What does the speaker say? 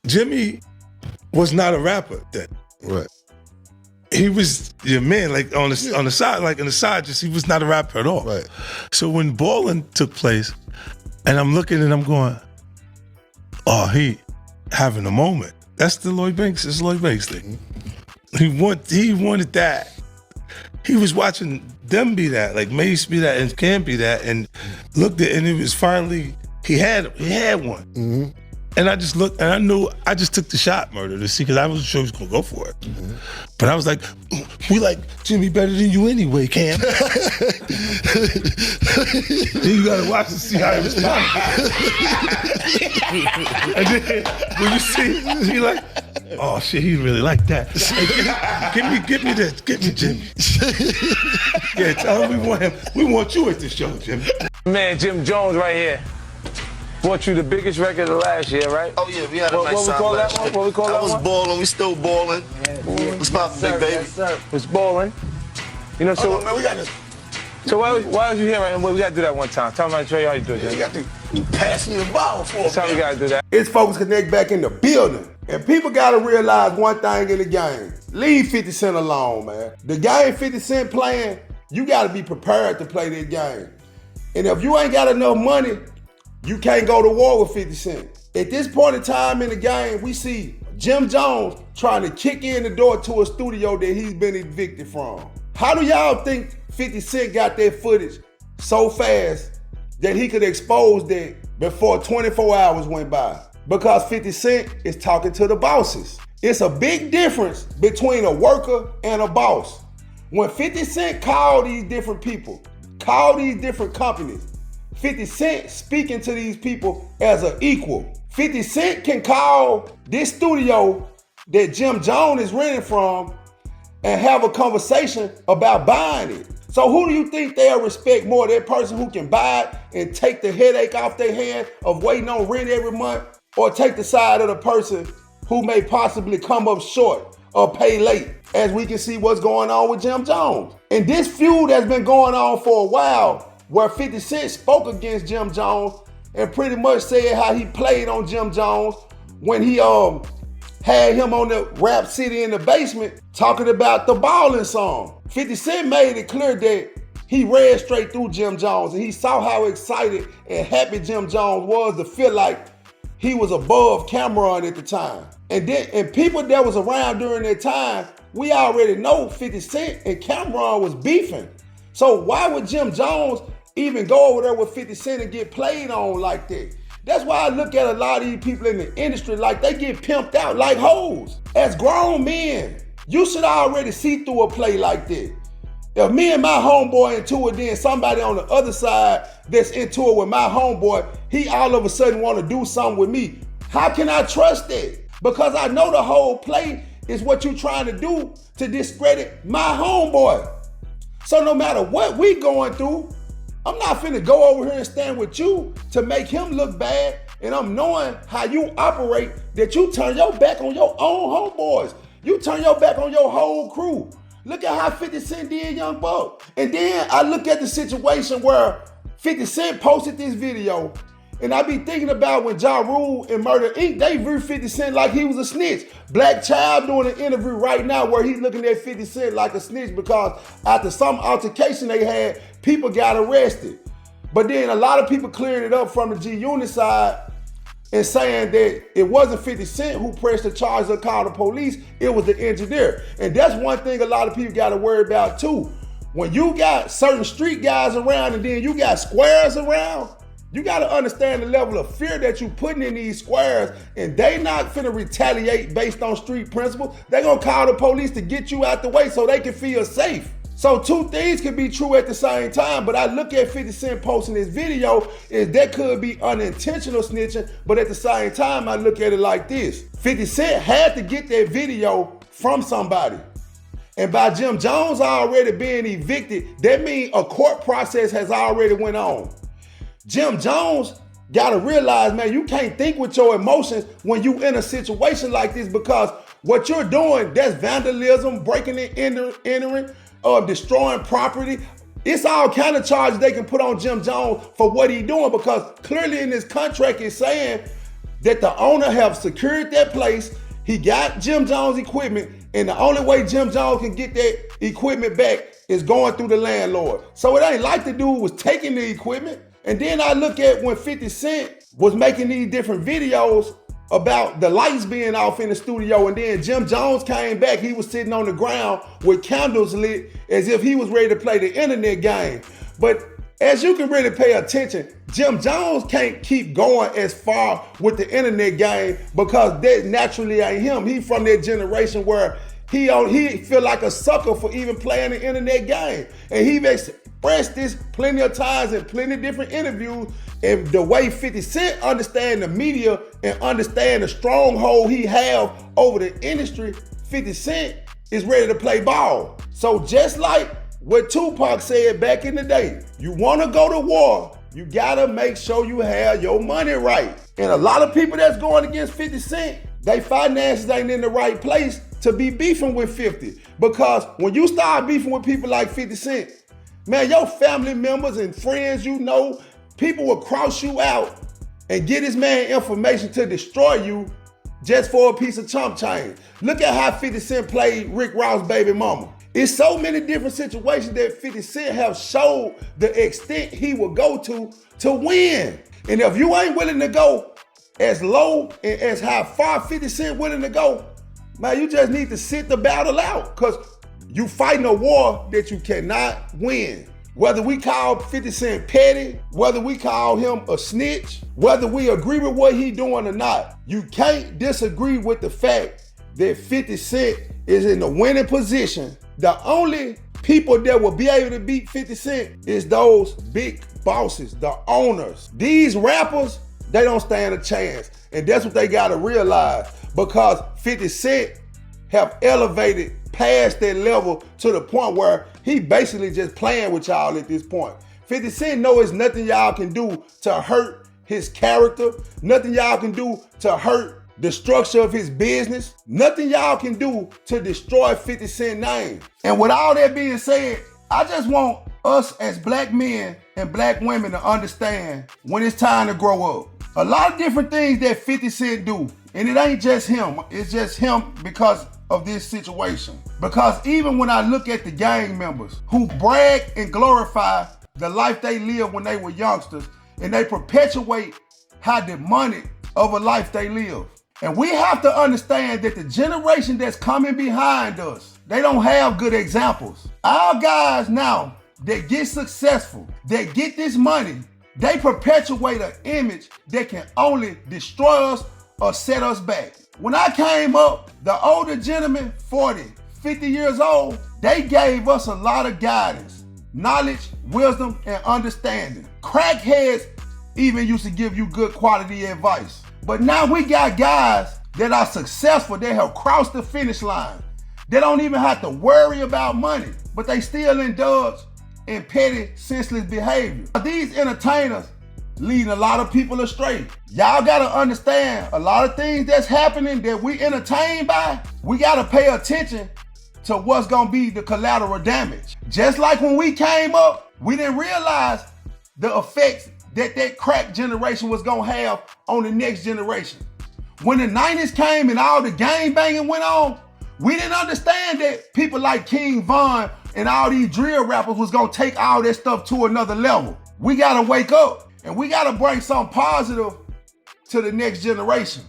Jimmy was not a rapper then. Right. He was your man, like on the side, like on the side, just he was not a rapper at all. Right. So when Ballin' took place, and I'm looking and I'm going, oh, he having a moment. That's the Lloyd Banks. It's Lloyd Banks thing. He wanted that. He was watching them be that, like Mace be that, and Cam be that, and looked at, and it was finally he had one. Mm-hmm. And I just looked, and I knew I just took the shot, Murder, to see, because I wasn't sure he was gonna go for it. Mm-hmm. But I was like, we like Jimmy better than you anyway, Cam. Then you gotta watch and see how he responds. And then when you see, he like, oh shit, he really like that. Hey, give me this, get me Jimmy. Yeah, tell him we want him. We want you at this show, Jimmy. Man, Jim Jones right here. Bought you the biggest record of last year, right? Oh yeah, we had a nice time last year. What we call that one? I was balling, we still balling. What's poppin', big baby? It's balling. You know, so man, we got this. So why was you here right now? We gotta do that one time. Tell me how you do it. You got to pass me the ball for That's how we gotta do that. It's Focus Connect back in the building. And people gotta realize one thing in the game. Leave 50 Cent alone, man. The game 50 Cent playing, you gotta be prepared to play that game. And if you ain't got enough money, you can't go to war with 50 Cent. At this point in time in the game, we see Jim Jones trying to kick in the door to a studio that he's been evicted from. How do y'all think 50 Cent got that footage so fast that he could expose that before 24 hours went by? Because 50 Cent is talking to the bosses. It's a big difference between a worker and a boss. When 50 Cent called these different people, called these different companies, 50 Cent speaking to these people as an equal. 50 Cent can call this studio that Jim Jones is renting from and have a conversation about buying it. So who do you think they'll respect more? That person who can buy it and take the headache off their hand of waiting on rent every month, or take the side of the person who may possibly come up short or pay late, as we can see what's going on with Jim Jones. And this feud has been going on for a while, where 50 Cent spoke against Jim Jones and pretty much said how he played on Jim Jones when he had him on the Rap City in the Basement talking about the Ballin' song. 50 Cent made it clear that he read straight through Jim Jones, and he saw how excited and happy Jim Jones was to feel like he was above Cameron at the time. And people that was around during that time, we already know 50 Cent and Cameron was beefing. So why would Jim Jones even go over there with 50 Cent and get played on like that? That's why I look at a lot of these people in the industry like they get pimped out like hoes. As grown men, you should already see through a play like that. If me and my homeboy into it, then somebody on the other side that's into it with my homeboy, he all of a sudden want to do something with me. How can I trust that? Because I know the whole play is what you trying to do to discredit my homeboy. So no matter what we going through, I'm not finna go over here and stand with you to make him look bad, and I'm knowing how you operate, that you turn your back on your own homeboys. You turn your back on your whole crew. Look at how 50 Cent did Young Buck. And then I look at the situation where 50 Cent posted this video, and I be thinking about when Ja Rule and Murder Inc., they viewed 50 Cent like he was a snitch. Black Child doing an interview right now where he's looking at 50 Cent like a snitch because after some altercation they had, people got arrested. But then a lot of people clearing it up from the G-Unit side and saying that it wasn't 50 Cent who pressed the charge or called the police, it was the engineer. And that's one thing a lot of people got to worry about too. When you got certain street guys around and then you got squares around, you got to understand the level of fear that you putting in these squares, and they not finna retaliate based on street principles. They gonna call the police to get you out the way so they can feel safe. So two things can be true at the same time, but I look at 50 Cent posting this video, is that could be unintentional snitching, but at the same time, I look at it like this. 50 Cent had to get that video from somebody. And by Jim Jones already being evicted, that means a court process has already went on. Jim Jones gotta realize, man, you can't think with your emotions when you in a situation like this, because what you're doing, that's vandalism, breaking and entering, destroying property. It's all kind of charges they can put on Jim Jones for what he doing, because clearly in his contract it's saying that the owner have secured that place. He got Jim Jones equipment, and the only way Jim Jones can get that equipment back is going through the landlord. So it ain't like the dude was taking the equipment. And then I look at when 50 Cent was making these different videos about the lights being off in the studio, and then Jim Jones came back, he was sitting on the ground with candles lit as if he was ready to play the internet game. But as you can really pay attention, Jim Jones can't keep going as far with the internet game because that naturally ain't him. He from that generation where he feel like a sucker for even playing the internet game. And he expressed this plenty of times in plenty of different interviews. And the way 50 Cent understand the media and understand the stronghold he have over the industry, 50 Cent is ready to play ball. So just like what Tupac said back in the day, you wanna go to war, you gotta make sure you have your money right. And a lot of people that's going against 50 Cent, they finances ain't in the right place to be beefing with 50. Because when you start beefing with people like 50 Cent, man, your family members and friends, you know, people will cross you out and get this man information to destroy you just for a piece of chump change. Look at how 50 Cent played Rick Ross' baby mama. It's so many different situations that 50 Cent have showed the extent he will go to win. And if you ain't willing to go as low and as how far 50 Cent willing to go, man, you just need to sit the battle out, because you fighting a war that you cannot win. Whether we call 50 Cent petty, whether we call him a snitch, whether we agree with what he doing or not, you can't disagree with the fact that 50 Cent is in the winning position. The only people that will be able to beat 50 Cent is those big bosses, the owners. These rappers, they don't stand a chance. And that's what they gotta realize, because 50 Cent have elevated past that level to the point where he basically just playing with y'all at this point. 50 Cent know it's nothing y'all can do to hurt his character, nothing y'all can do to hurt the structure of his business, nothing y'all can do to destroy 50 Cent name. And with all that being said, I just want us as black men and black women to understand when it's time to grow up. A lot of different things that 50 Cent do, and it ain't just him, it's just him because of this situation. Because even when I look at the gang members who brag and glorify the life they lived when they were youngsters, and they perpetuate how demonic of a life they live. And we have to understand that the generation that's coming behind us, they don't have good examples. Our guys now that get successful, that get this money, they perpetuate an image that can only destroy us or set us back. When I came up, the older gentlemen, 40, 50 years old, they gave us a lot of guidance, knowledge, wisdom, and understanding. Crackheads even used to give you good quality advice. But now we got guys that are successful, that have crossed the finish line. They don't even have to worry about money, but they still indulge in petty, senseless behavior. These entertainers leading a lot of people astray. Y'all gotta understand, a lot of things that's happening that we entertained by, we gotta pay attention to what's gonna be the collateral damage. Just like when we came up, we didn't realize the effects that crack generation was gonna have on the next generation. When the 90s came and all the gang banging went on, we didn't understand that people like King Von and all these drill rappers was gonna take all that stuff to another level. We gotta wake up and we gotta bring something positive to the next generation.